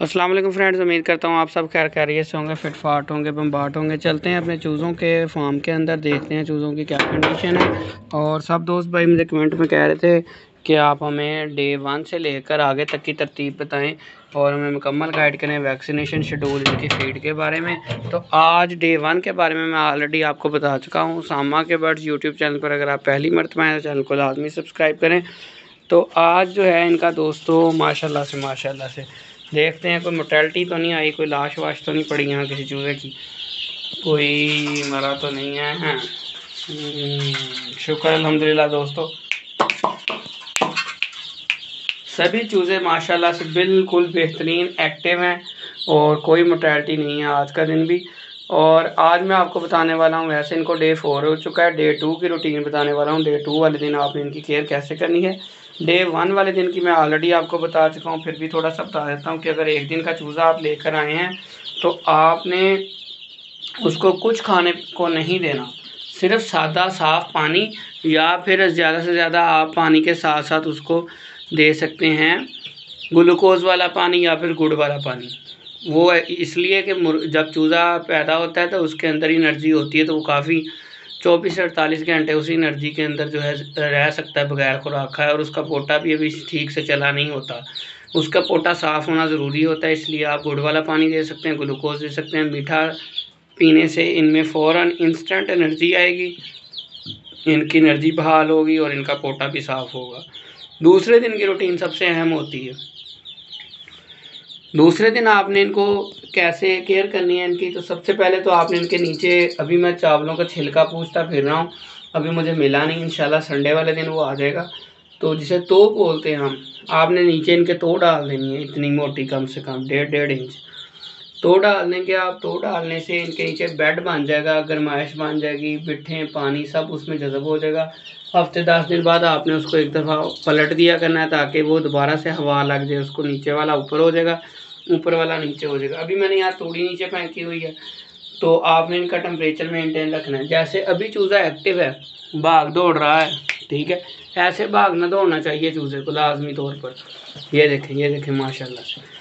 अस्सलाम वालेकुम फ्रेंड्स, उम्मीद करता हूँ आप सब खैर खैरियत से होंगे, फिट फाट होंगे, बम्बाट होंगे। चलते हैं अपने चूज़ों के फार्म के अंदर, देखते हैं चूज़ों की क्या कंडीशन है। और सब दोस्त भाई मुझे कमेंट में कह रहे थे कि आप हमें डे 1 से लेकर आगे तक की तरतीब बताएं और हमें मुकम्मल गाइड करें वैक्सीनेशन शेड्यूल इनकी फीड के बारे में। तो आज डे 1 के बारे में मैं ऑलरेडी आपको बता चुका हूँ। सामा के बर्ड्स यूट्यूब चैनल पर अगर आप पहली मरतबा हैं तो चैनल को लाजमी सब्सक्राइब करें। तो आज जो है इनका दोस्तों माशाल्लाह से देखते हैं कोई मोर्टेलिटी तो नहीं आई, कोई लाश वाश तो नहीं पड़ी यहाँ किसी चूज़े की, कोई मरा तो नहीं है। हाँ शुक्र अल्हम्दुलिल्लाह दोस्तों, सभी चूज़े माशाल्लाह से बिल्कुल बेहतरीन एक्टिव हैं और कोई मोर्टेलिटी नहीं है आज का दिन भी। और आज मैं आपको बताने वाला हूँ, वैसे इनको डे 4 हो चुका है, डे 2 की रूटीन बताने वाला हूँ। डे 2 वाले दिन आपने इनकी केयर कैसे करनी है। डे 1 वाले दिन की मैं ऑलरेडी आपको बता चुका हूँ, फिर भी थोड़ा सा बता देता हूँ कि अगर एक दिन का चूज़ा आप लेकर आए हैं तो आपने उसको कुछ खाने को नहीं देना, सिर्फ सादा साफ़ पानी, या फिर ज़्यादा से ज़्यादा आप पानी के साथ साथ उसको दे सकते हैं ग्लूकोज़ वाला पानी या फिर गुड़ वाला पानी। वो इसलिए कि जब चूज़ा पैदा होता है तो उसके अंदर एनर्जी होती है, तो वो काफ़ी 24 से 48 घंटे उसी एनर्जी के अंदर जो है रह सकता है बगैर खुराक खाए। और उसका पोटा भी अभी ठीक से चला नहीं होता, उसका पोटा साफ़ होना ज़रूरी होता है। इसलिए आप गुड़ वाला पानी दे सकते हैं, ग्लूकोज़ दे सकते हैं। मीठा पीने से इनमें फ़ौरन इंस्टेंट एनर्जी आएगी, इनकी एनर्जी बहाल होगी और इनका पोटा भी साफ़ होगा। दूसरे दिन की रूटीन सबसे अहम होती है। दूसरे दिन आपने इनको कैसे केयर करनी है इनकी, तो सबसे पहले तो आपने इनके नीचे, अभी मैं चावलों का छिलका पूछता फिर रहा हूँ, अभी मुझे मिला नहीं, इंशाल्लाह संडे वाले दिन वो आ जाएगा। तो जिसे तो बोलते हैं हम, आपने नीचे इनके तो डाल देनी है, इतनी मोटी, कम से कम 1.5 इंच तो डाल देंगे आप। तो डालने से इनके नीचे बेड बन जाएगा, गर्माइश बन जाएगी, बिट्ठे पानी सब उसमें जज़ब हो जाएगा। हफ्ते 10 दिन बाद आपने उसको एक दफ़ा पलट दिया करना है ताकि वो दोबारा से हवा लग जाए, उसको नीचे वाला ऊपर हो जाएगा, ऊपर वाला नीचे हो जाएगा। अभी मैंने यहाँ तोड़ी नीचे फेंकी हुई है, तो आपने इनका टेम्परेचर मेंटेन रखना है। जैसे अभी चूज़ा एक्टिव है, भाग दौड़ रहा है, ठीक है, ऐसे भागना दौड़ना चाहिए चूज़े को लाजमी तौर पर। ये देखें माशाल्लाह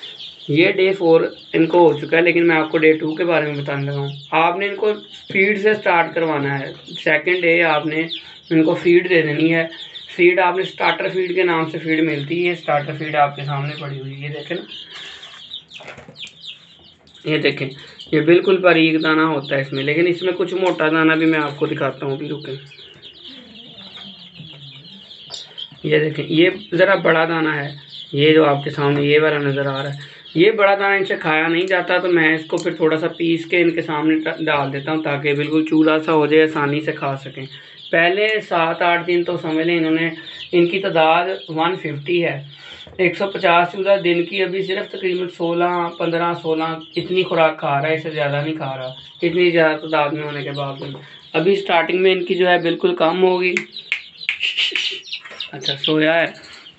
ये डे 4 इनको हो चुका है, लेकिन मैं आपको डे 2 के बारे में बताने लगा हूँ। आपने इनको फीड से स्टार्ट करवाना है। सेकेंड डे आपने इनको फीड दे देनी है। फीड आपने स्टार्टर फीड के नाम से फीड मिलती है, स्टार्टर फीड आपके सामने पड़ी हुई है, ये देखें ना, ये देखें, ये बिल्कुल बारीक दाना होता है इसमें, लेकिन इसमें कुछ मोटा दाना भी मैं आपको दिखाता हूँ, भी रुकें। ये देखें, ये ज़रा बड़ा दाना है, ये जो आपके सामने ये वाला नज़र आ रहा है, ये बड़ा दाना इनसे खाया नहीं जाता, तो मैं इसको फिर थोड़ा सा पीस के इनके सामने डाल देता हूँ ताकि बिल्कुल चूल्हा सा हो जाए, आसानी से खा सकें। पहले 7-8 दिन तो समझ लें इन्होंने, इनकी तादाद 150 है, 150 चूज़ा दिन की अभी सिर्फ तकरीबन 16-15-16 इतनी खुराक खा रहा है, इससे ज़्यादा नहीं खा रहा, इतनी ज़्यादा तादाद में होने के बावजूद। अभी स्टार्टिंग में इनकी जो है बिल्कुल कम होगी। अच्छा सोया है,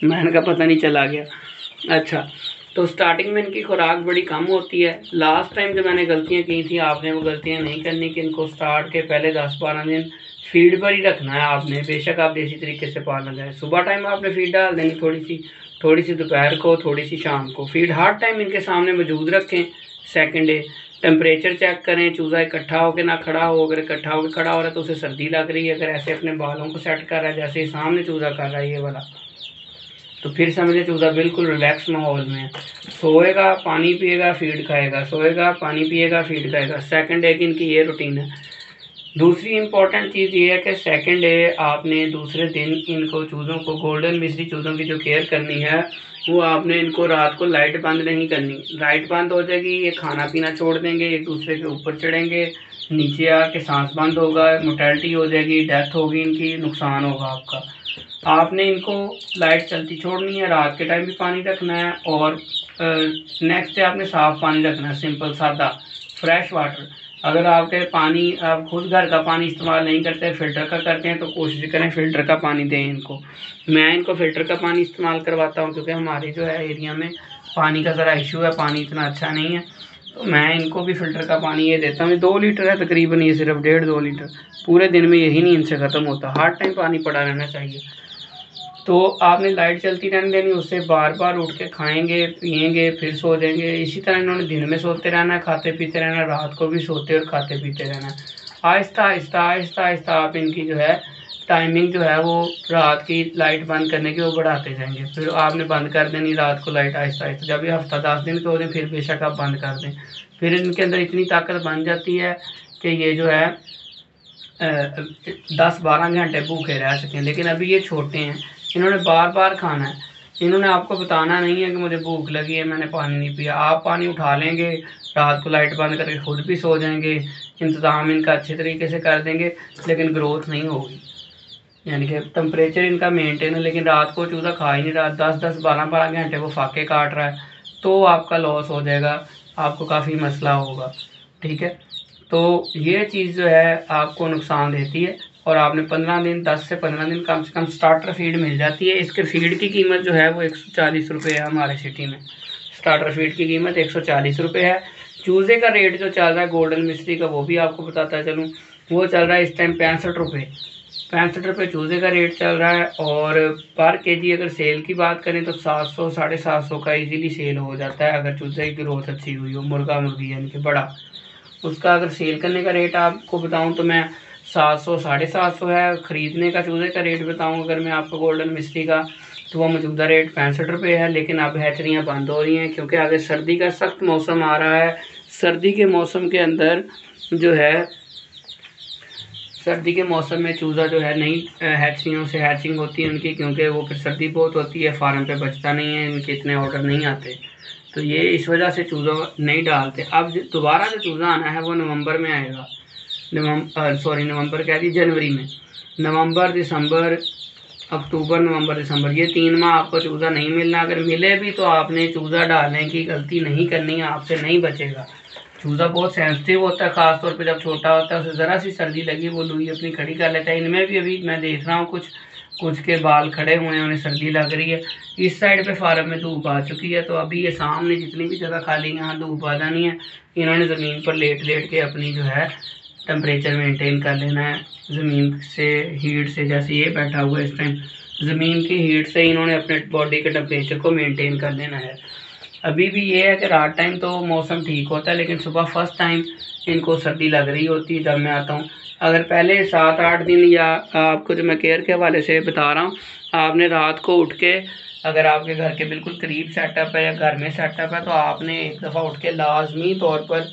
मैंने का पता नहीं चला गया। अच्छा, तो स्टार्टिंग में इनकी खुराक बड़ी कम होती है। लास्ट टाइम जो मैंने गलतियां की थी, आपने वो गलतियां नहीं करनी कि इनको स्टार्ट के पहले 10-12 दिन फीड पर ही रखना है आपने, बेशक आप देसी तरीके से पालना चाहें। सुबह टाइम आपने फीड डाल देनी, थोड़ी सी दोपहर को, थोड़ी सी शाम को। फीड हर टाइम इनके सामने मौजूद रखें। सेकेंड डे टेम्परेचर चेक करें, चूज़ा इकट्ठा होकर ना खड़ा हो, अगर इकट्ठा होकर खड़ा हो रहा है तो उसे सर्दी लग रही है, अगर ऐसे अपने बालों को सेट कर रहा है जैसे सामने चूज़ा कर रहा है ये वाला, तो फिर समझे चूज़ा बिल्कुल रिलैक्स माहौल में है। सोएगा, पानी पिएगा, फीड खाएगा, सोएगा, पानी पिएगा, फीड खाएगा। सेकंड डे की इनकी ये रूटीन है। दूसरी इंपॉर्टेंट चीज़ ये है कि सेकंड डे आपने दूसरे दिन इनको चूज़ों को, गोल्डन मिस्री चूज़ों की जो केयर करनी है, वो आपने इनको रात को लाइट बंद नहीं करनी। लाइट बंद हो जाएगी, ये खाना पीना छोड़ देंगे, एक दूसरे के ऊपर चढ़ेंगे, नीचे आके सांस बंद होगा, मोर्टेलिटी हो जाएगी, डेथ होगी, इनकी नुकसान होगा आपका। आपने इनको लाइट चलती छोड़नी है, रात के टाइम भी पानी रखना है, और नेक्स्ट डे आपने साफ़ पानी रखना है, सिंपल सादा फ्रेश वाटर। अगर आपके पानी, आप खुद घर का पानी इस्तेमाल नहीं करते, फ़िल्टर का करते हैं, तो कोशिश करें फ़िल्टर का पानी दें इनको। मैं इनको फ़िल्टर का पानी इस्तेमाल करवाता हूँ क्योंकि हमारे जो है एरिया में पानी का ज़रा इशू है, पानी इतना अच्छा नहीं है, तो मैं इनको भी फ़िल्टर का पानी ये देता हूँ। 2 लीटर है तकरीबन, ये सिर्फ 1.5-2 लीटर पूरे दिन में, यही नहीं इनसे ख़त्म होता, हर टाइम पानी पड़ा रहना चाहिए। तो आपने लाइट चलती रहने देनी, उससे बार बार उठ के खाएंगे पिएंगे फिर सो जाएंगे। इसी तरह इन्होंने दिन में सोते रहना है, खाते पीते रहना है, रात को भी सोते और खाते पीते रहना है। आहिस्ता आहिस्ता आहिस्ता आहिस्ता आप इनकी जो है टाइमिंग जो है वो रात की लाइट बंद करने की वो बढ़ाते जाएंगे। फिर आपने बंद कर देनी रात को लाइट आहिस्ता आहिस्ता। जब ये हफ्ता 10 दिन के हो जाए फिर बेशक आप बंद कर दें। फिर इनके अंदर इतनी ताकत बन जाती है कि ये जो है 10-12 घंटे भूखे रह सकें। लेकिन अभी ये छोटे हैं, इन्होंने बार बार खाना है। इन्होंने आपको बताना नहीं है कि मुझे भूख लगी है मैंने पानी नहीं पिया। आप पानी उठा लेंगे, रात को लाइट बंद करके खुद भी सो जाएंगे, इंतज़ाम इनका अच्छे तरीके से कर देंगे, लेकिन ग्रोथ नहीं होगी। यानी कि टेम्परेचर इनका मेंटेन है, लेकिन रात को चूज़ा खा ही नहीं रहा, 10-10 12-12 घंटे वो फाके काट रहा है, तो आपका लॉस हो जाएगा, आपको काफ़ी मसला होगा। ठीक है, तो ये चीज़ जो है आपको नुकसान देती है। और आपने 15 दिन 10 से 15 दिन कम से कम स्टार्टर फीड मिल जाती है। इसके फीड की कीमत जो है वो 140 रुपये है हमारे सिटी में। स्टार्टर फीड की कीमत 140 रुपये है। चूज़े का रेट जो चल रहा है गोल्डन मिस्ट्री का, वो भी आपको बताता चलूँ, वो चल रहा है इस टाइम 65 रुपये। 65 रुपये चूज़े का रेट चल रहा है। और पर केजी अगर सेल की बात करें तो 700 750 का इजीली सेल हो जाता है, अगर चूज़े की ग्रोथ अच्छी हुई हो, मुर्गा मुर्गी यानी कि बड़ा। उसका अगर सेल करने का रेट आपको बताऊं तो मैं 700 750 है। ख़रीदने का चूज़े का रेट बताऊं अगर मैं आपको गोल्डन मिस्ट्री का, तो वह मौजूदा रेट 65 रुपये है। लेकिन अब हैचरियाँ बंद हो रही हैं क्योंकि आगे सर्दी का सख्त मौसम आ रहा है। सर्दी के मौसम के अंदर जो है, सर्दी के मौसम में चूज़ा जो है नई हैचरियों से हैचिंग होती है उनकी, क्योंकि वो फिर सर्दी बहुत होती है, फार्म पे बचता नहीं है, इनके इतने ऑर्डर नहीं आते, तो ये इस वजह से चूज़ा नहीं डालते। अब दोबारा जो चूज़ा आना है वो नवंबर में आएगा। नवंबर कह दी, जनवरी में। नवंबर दिसंबर अक्टूबर नवंबर दिसंबर, ये 3 माह आपको चूज़ा नहीं मिलना। अगर मिले भी तो आपने चूज़ा डालने की गलती नहीं करनी है, आपसे नहीं बचेगा। चूज़ा बहुत सेंसिटिव होता है, ख़ास तौर पे जब छोटा होता है, उसे ज़रा सी सर्दी लगी वो लुई अपनी खड़ी कर लेता है। इनमें भी अभी मैं देख रहा हूँ कुछ के बाल खड़े हुए हैं, उन्हें सर्दी लग रही है। इस साइड पे फार्म में धूप आ चुकी है, तो अभी ये सामने जितनी भी जगह खाली है यहाँ धूप आ जानी है। इन्होंने ज़मीन पर लेट लेट के अपनी जो है टेम्परेचर मेंटेन कर लेना है ज़मीन से, हीट से। जैसे ये बैठा हुआ है इस टाइम, ज़मीन की हीट से इन्होंने अपने बॉडी के टेम्परेचर को मेंटेन कर लेना है। अभी भी ये है कि रात टाइम तो मौसम ठीक होता है, लेकिन सुबह फर्स्ट टाइम इनको सर्दी लग रही होती है जब मैं आता हूँ। अगर पहले 7-8 दिन, या आपको जो मैं केयर के हवाले से बता रहा हूँ, आपने रात को उठ के, अगर आपके घर के बिल्कुल करीब सेटअप है या घर में सेटअप है, तो आपने एक दफ़ा उठ के लाजमी तौर पर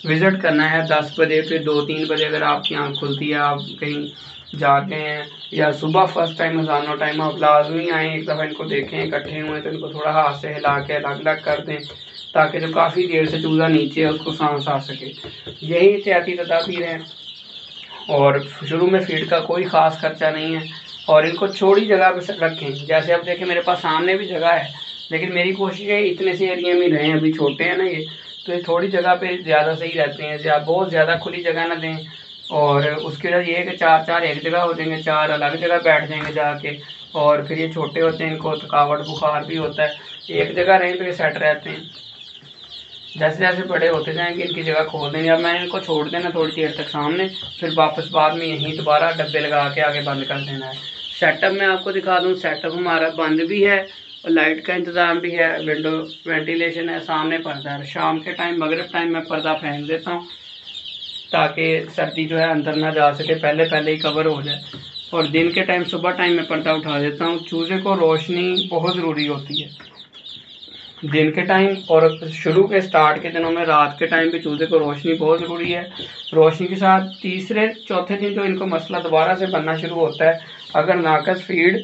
विज़िट करना है 10 बजे, फिर 2-3 बजे अगर आपकी आँख खुलती है, आप कहीं जाते हैं, या सुबह फर्स्ट टाइम अज़ानो टाइम, आप लाजमी आएँ, एक दफ़ा इनको देखें इकट्ठे हुए तो इनको थोड़ा हाथ से हिला के अलग अलग कर दें, ताकि जब काफ़ी देर से चूज़ा नीचे है उसको सांस आ सके। यही एहतियाती तदाबीर हैं। और शुरू में फीड का कोई ख़ास खर्चा नहीं है। और इनको छोटी जगह पर रखें। जैसे अब देखें मेरे पास सामने भी जगह है, लेकिन मेरी कोशिश है इतने से एरिया में रहें, अभी छोटे हैं ना ये, तो ये थोड़ी जगह पे ज़्यादा सही रहते हैं। बहुत ज़्यादा खुली जगह ना दें, और उसकी वजह ये है कि 4-4 एक जगह हो जाएंगे, 4 अलग जगह बैठ जाएंगे जाके, और फिर ये छोटे होते हैं, इनको थकावट बुखार भी होता है। एक जगह रहें तो ये सेट रहते हैं। जैसे जैसे बड़े होते जाएंगे इनकी जगह खोल देंगे। अब मैंने इनको छोड़ देना थोड़ी देर तक सामने, फिर वापस बाद में यहीं दोबारा डब्बे लगा के आगे बंद कर देना है। सेटअप मैं आपको दिखा दूँ, सेटअप हमारा बंद भी है और लाइट का इंतज़ाम भी है, विंडो वेंटिलेशन है, सामने पर्दा है। शाम के टाइम मगरिब टाइम मैं पर्दा फेंक देता हूँ ताकि सर्दी जो है अंदर ना जा सके, पहले ही कवर हो जाए। और दिन के टाइम सुबह टाइम में पर्दा उठा देता हूँ। चूज़े को रोशनी बहुत ज़रूरी होती है दिन के टाइम, और शुरू के स्टार्ट के दिनों में रात के टाइम पे चूज़े को रोशनी बहुत ज़रूरी है। रोशनी के साथ तीसरे चौथे दिन जो इनको मसला दोबारा से बनना शुरू होता है, अगर नाकस फीड,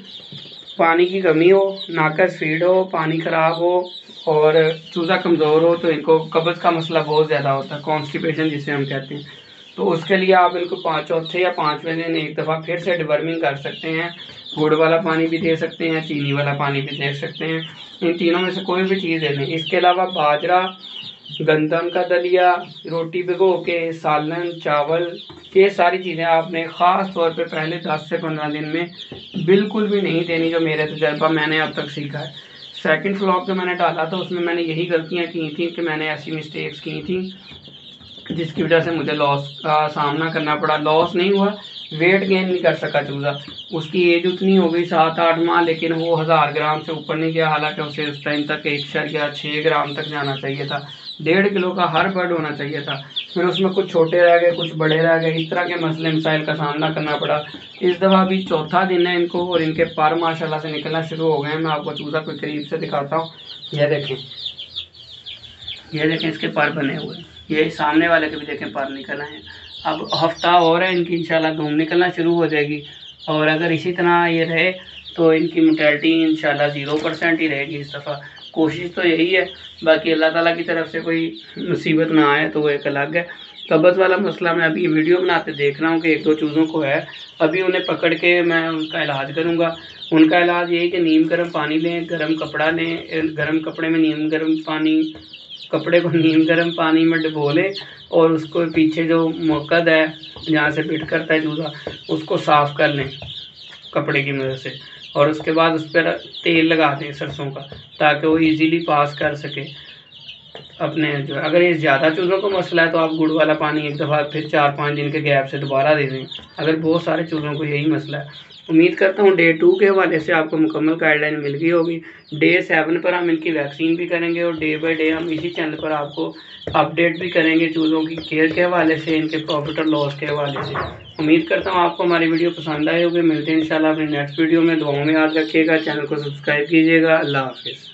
पानी की कमी हो, नाकस फीड हो, पानी ख़राब हो और चूज़ा कमज़ोर हो, तो इनको कब्ज़ का मसला बहुत ज़्यादा होता है, कॉन्स्टिपेशन जिसे हम कहते हैं। तो उसके लिए आप इनको चौथे या 5वें दिन एक दफ़ा फिर से डिवर्मिंग कर सकते हैं। गुड़ वाला पानी भी दे सकते हैं, चीनी वाला पानी भी दे सकते हैं, इन तीनों में से कोई भी चीज़ दे दें। इसके अलावा बाजरा, गंदम का दलिया, रोटी भिगो के, सालन, चावल, ये सारी चीज़ें आपने ख़ास तौर पे पहले 10 से 15 दिन में बिल्कुल भी नहीं देनी, जो मेरे तजर्बा मैंने अब तक सीखा है। सेकंड व्लॉग जो मैंने डाला था उसमें मैंने यही गलतियाँ की थी कि मैंने ऐसी मिस्टेक्स की थी जिसकी वजह से मुझे लॉस का सामना करना पड़ा। लॉस नहीं हुआ, वेट गेन नहीं कर सका चूज़ा। उसकी एज उतनी हो गई 7-8 माह, लेकिन वो 1000 ग्राम से ऊपर नहीं गया, हालांकि उसे उस टाइम तक 1.6 ग्राम तक जाना चाहिए था। 1.5 किलो का हर बर्ड होना चाहिए था। फिर उसमें कुछ छोटे रह गए, कुछ बड़े रह गए, इस तरह के मसले मसाइल का सामना करना पड़ा। इस दफ़ा भी चौथा दिन है इनको, और इनके पर माशाल्लाह से निकलना शुरू हो गए हैं। मैं आपको चूज़ा कोई करीब से दिखाता हूँ। यह देखें, ये देखें इसके पर बने हुए, ये सामने वाले के भी देखें पर निकल आए हैं। अब हफ्ता और है इनकी, इंशाल्लाह धूम निकलना शुरू हो जाएगी। और अगर इसी तरह ये रहे तो इनकी मोर्टेलिटी इंशाल्लाह 0% ही रहेगी इस दफ़ा। कोशिश तो यही है, बाकी अल्लाह ताला की तरफ से कोई मुसीबत ना आए तो वो एक अलग है। कब्ज़ वाला मसला मैं अभी वीडियो बनाते देख रहा हूँ कि 1-2 चूज़ों को है। अभी उन्हें पकड़ के मैं उनका इलाज करूँगा। उनका इलाज यही कि नीम गर्म पानी लें, गर्म कपड़ा लें, गर्म कपड़े में नीम गर्म पानी, कपड़े को नीम गर्म पानी में डुबो लें, और उसको पीछे जो मुकद है जहाँ से पिट करता है चूज़ा, उसको साफ़ कर लें कपड़े की मदद से, और उसके बाद उस पर तेल लगा दें सरसों का, ताकि वो इजीली पास कर सके अपने जो। अगर ये ज़्यादा चूज़ों का मसला है तो आप गुड़ वाला पानी एक दफ़ा फिर 4-5 दिन के गैप से दोबारा दे दें, अगर बहुत सारे चूज़ों को यही मसला है। उम्मीद करता हूँ डे 2 के हवाले से आपको मुकम्मल गाइडलाइन मिल गई होगी। डे 7 पर हम इनकी वैक्सीन भी करेंगे, और डे बाय डे हम इसी चैनल पर आपको अपडेट भी करेंगे चूज़ों की केयर के हवाले से, इनके प्रॉफिट और लॉस के हवाले से। उम्मीद करता हूँ आपको हमारी वीडियो पसंद आए होगी। मिलते हैं इंशाल्लाह अपनी नेक्स्ट वीडियो में। दुआओं में याद रखिएगा, चैनल को सब्सक्राइब कीजिएगा। अल्लाह हाफिज़।